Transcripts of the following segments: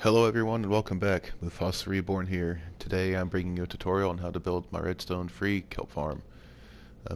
Hello everyone and welcome back. Mufasa Reborn here. Today I'm bringing you a tutorial on how to build my redstone free kelp farm.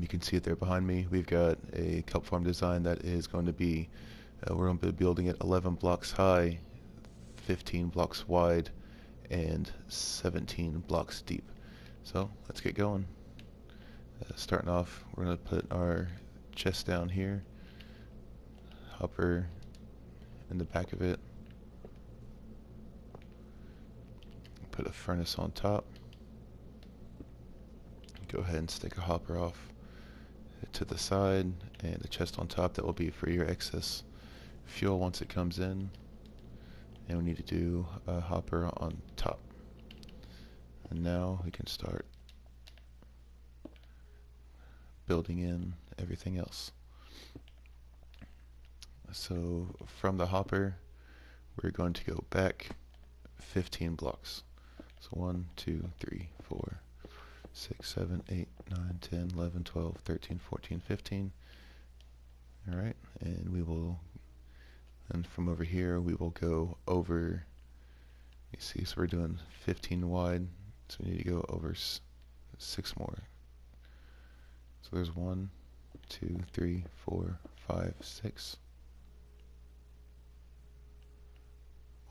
You can see it there behind me. We've got a kelp farm design that is going to be, we're going to be building it 11 blocks high, 15 blocks wide, and 17 blocks deep. So let's get going. Starting off, we're going to put our chest down here, hopper in the back of it, put a furnace on top. Go ahead and stick a hopper off to the side, and the chest on top that will be for your excess fuel once it comes in. And we need to do a hopper on top. And now we can start building in everything else. So from the hopper we're going to go back 15 blocks. So 1, 2, 3, 4, 6, 7, 8, 9, 10, 11, 12, 13, 14, 15. Alright, and we will, and from over here we will go over, you see, so we're doing 15 wide, so we need to go over 6 more. So there's 1, 2, 3, 4, 5, 6.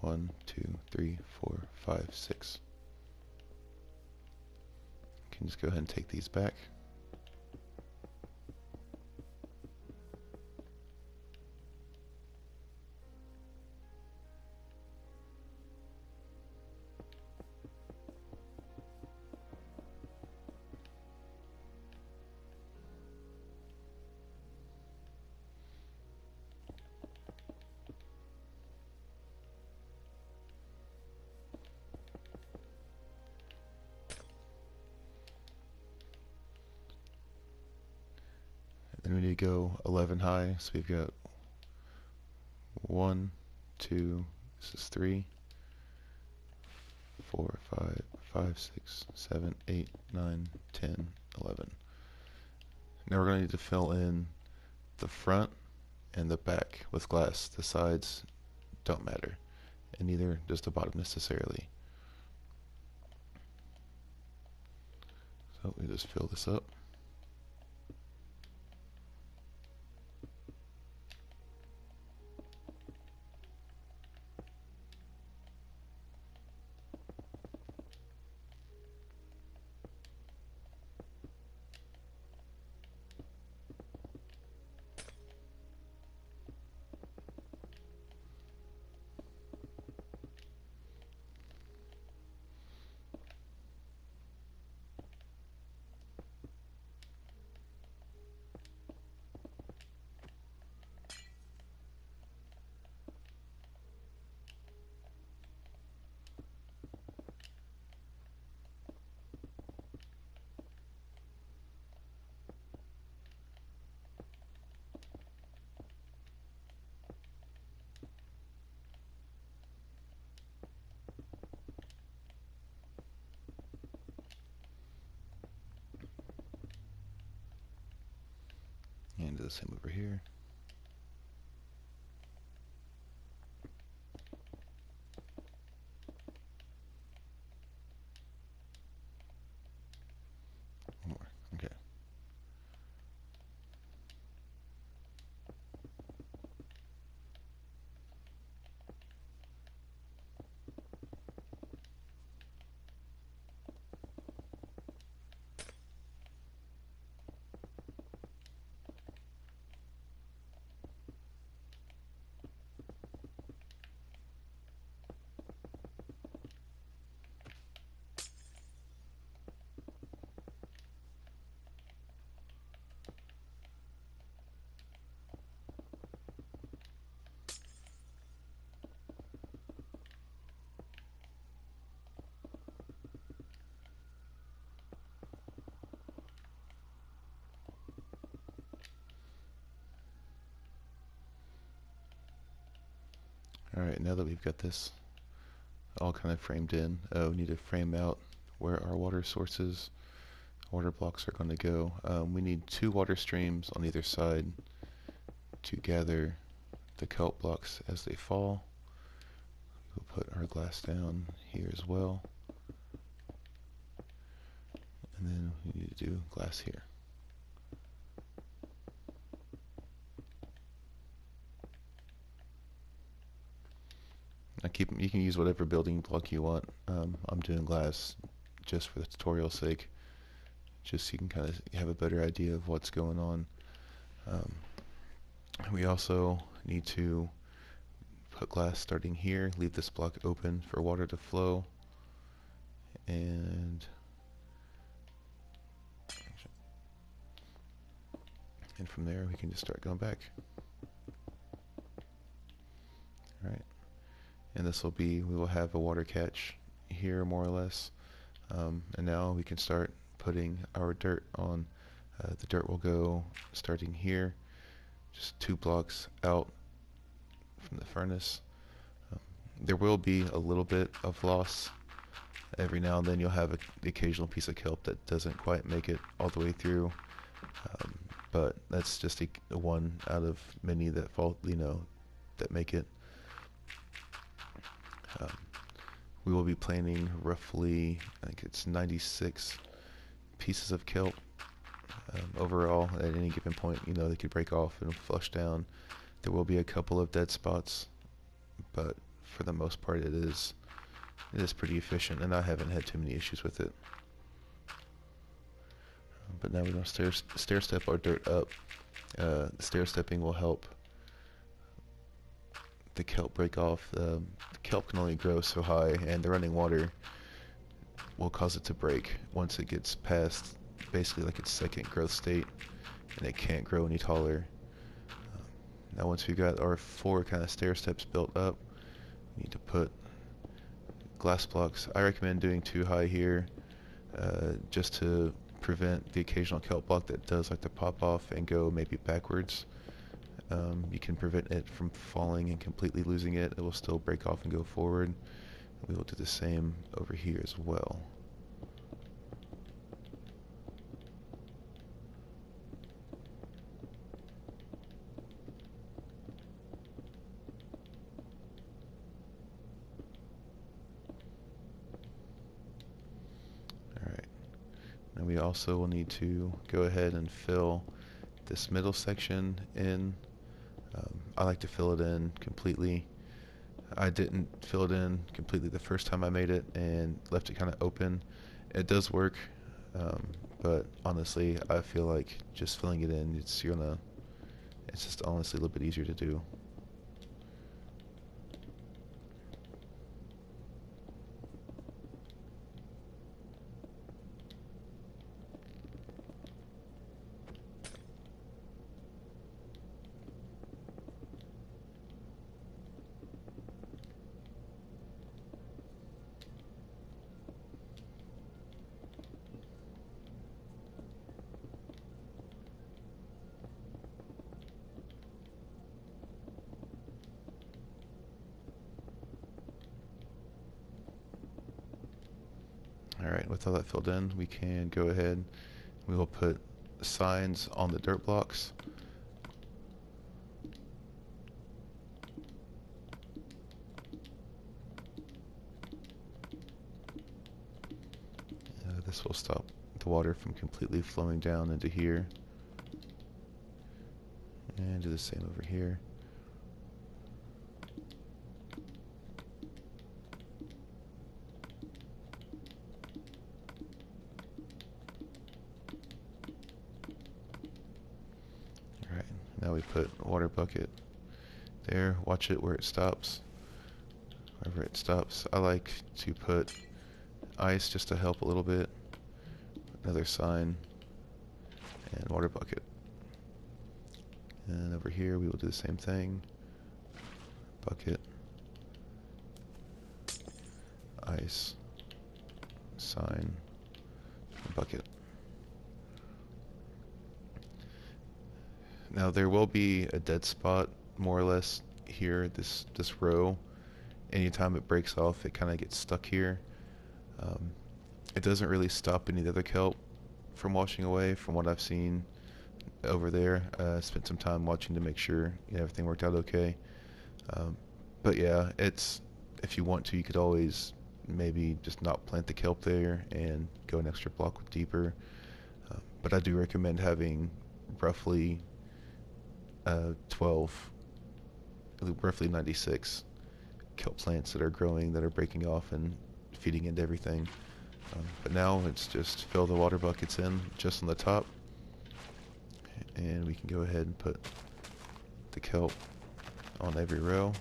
1, 2, 3, 4, 5, 6. You can just go ahead and take these back. Then we need to go 11 high, so we've got 1, 2, this is 3, 4, 5, 5, 6, 7, 8, 9, 10, 11. Now we're going to need to fill in the front and the back with glass. The sides don't matter, and neither does the bottom necessarily. So we just fill this up. And do the same over here. One more. Okay. Alright, now that we've got this all kind of framed in, we need to frame out where our water sources, water blocks are going to go. We need 2 water streams on either side to gather the kelp blocks as they fall. We'll put our glass down here as well. And then we need to do glass here. You can use whatever building block you want. I'm doing glass just for the tutorial's sake, just so you can kind of have a better idea of what's going on. We also need to put glass starting here, leave this block open for water to flow, and from there we can just start going back. Alright, and this will be, we will have a water catch here more or less, and now we can start putting our dirt on. The dirt will go starting here, just 2 blocks out from the furnace. There will be a little bit of loss. Every now and then you'll have the occasional piece of kelp that doesn't quite make it all the way through, but that's just a one out of many that fall, that make it. We will be planting roughly, I think it's 96 pieces of kelp overall at any given point. They could break off and flush down. There will be a couple of dead spots, but for the most part it is pretty efficient, and I haven't had too many issues with it. But now we're going to stair step our dirt up. The stair stepping will help the kelp break off. The kelp can only grow so high, and the running water will cause it to break once it gets past basically like its second growth state, and it can't grow any taller. Now once we've got our 4 kind of stair steps built up, we need to put glass blocks. I recommend doing 2 high here, just to prevent the occasional kelp block that does like to pop off and go maybe backwards. You can prevent it from falling and completely losing it. It will still break off and go forward. We will do the same over here as well. Alright. Now we also will need to go ahead and fill this middle section in. I like to fill it in completely. I didn't fill it in completely the first time I made it and left it kind of open. It does work, but honestly I feel like just filling it in, it's just honestly a little bit easier to do. Alright, with all that filled in, we can go ahead. We will put signs on the dirt blocks. This will stop the water from completely flowing down into here. And do the same over here. Alright, now we put a water bucket there. Watch it where it stops. Wherever it stops. I like to put ice just to help a little bit. Another sign. And water bucket. And over here we will do the same thing. Bucket. Ice. Sign. Bucket. Now there will be a dead spot more or less here, this row. Anytime it breaks off, it kind of gets stuck here. It doesn't really stop any of the other kelp from washing away from what I've seen over there. Spent some time watching to make sure everything worked out okay. But yeah, it's if you want to, you could always maybe just not plant the kelp there and go an extra block deeper. But I do recommend having roughly 12, roughly 96 kelp plants that are growing, that are breaking off and feeding into everything. But now it's just fill the water buckets in just on the top, and we can go ahead and put the kelp on every row.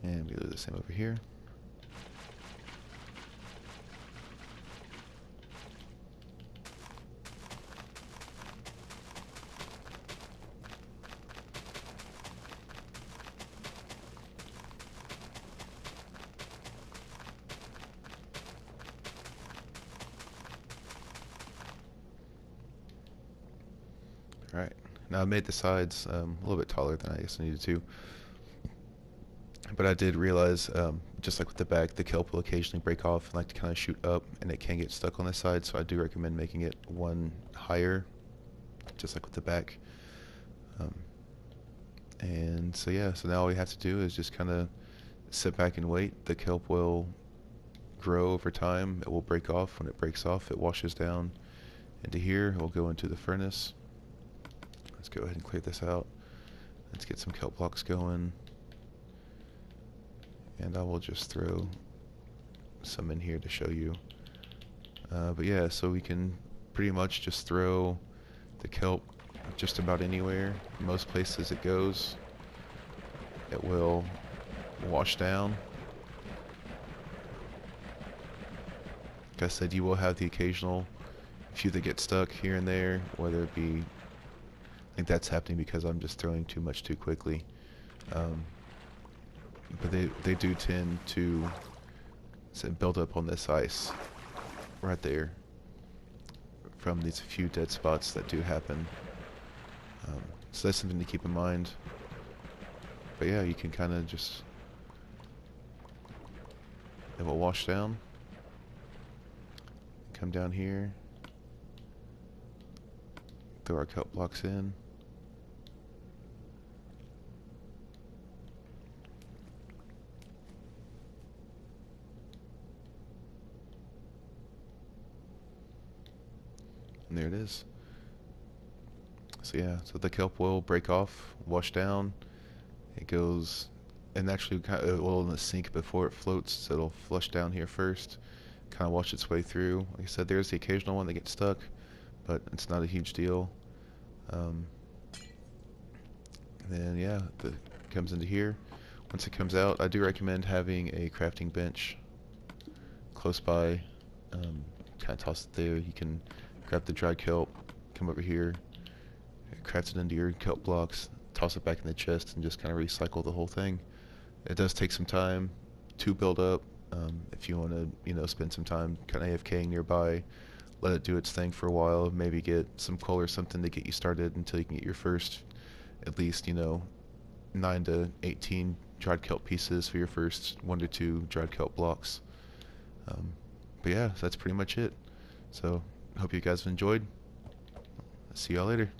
And we do the same over here. Alright, now I made the sides a little bit taller than I guess I needed to. But I did realize, just like with the back, the kelp will occasionally break off and like to kind of shoot up, and it can get stuck on the side, so I do recommend making it one higher, just like with the back. And so yeah, so now all we have to do is just kind of sit back and wait. The kelp will grow over time. It will break off. When it breaks off, it washes down into here. It will go into the furnace. Let's go ahead and clear this out. Let's get some kelp blocks going. And I will just throw some in here to show you. But yeah, so we can pretty much just throw the kelp just about anywhere. Most places it goes, it will wash down. Like I said, you will have the occasional few that get stuck here and there, whether it be, I think that's happening because I'm just throwing too much too quickly. But they do tend to build up on this ice right there from these few dead spots that do happen. So that's something to keep in mind. But yeah, you can kind of just, it will wash down, come down here, throw our kelp blocks in. And there it is. So yeah, so the kelp will break off, wash down. It goes, and actually it will in the sink before it floats, so it'll flush down here first, kind of wash its way through. Like I said, there's the occasional one that gets stuck, but it's not a huge deal. Then yeah, it comes into here. Once it comes out, I do recommend having a crafting bench close by. Kind of toss it there. You can grab the dried kelp, come over here, craft it into your kelp blocks, toss it back in the chest, and just kind of recycle the whole thing. It does take some time to build up. If you want to, spend some time kind of AFKing nearby, let it do its thing for a while, maybe get some coal or something to get you started until you can get your first, at least, 9 to 18 dried kelp pieces for your first 1 to 2 dried kelp blocks. But yeah, so that's pretty much it. So, hope you guys have enjoyed. See y'all later.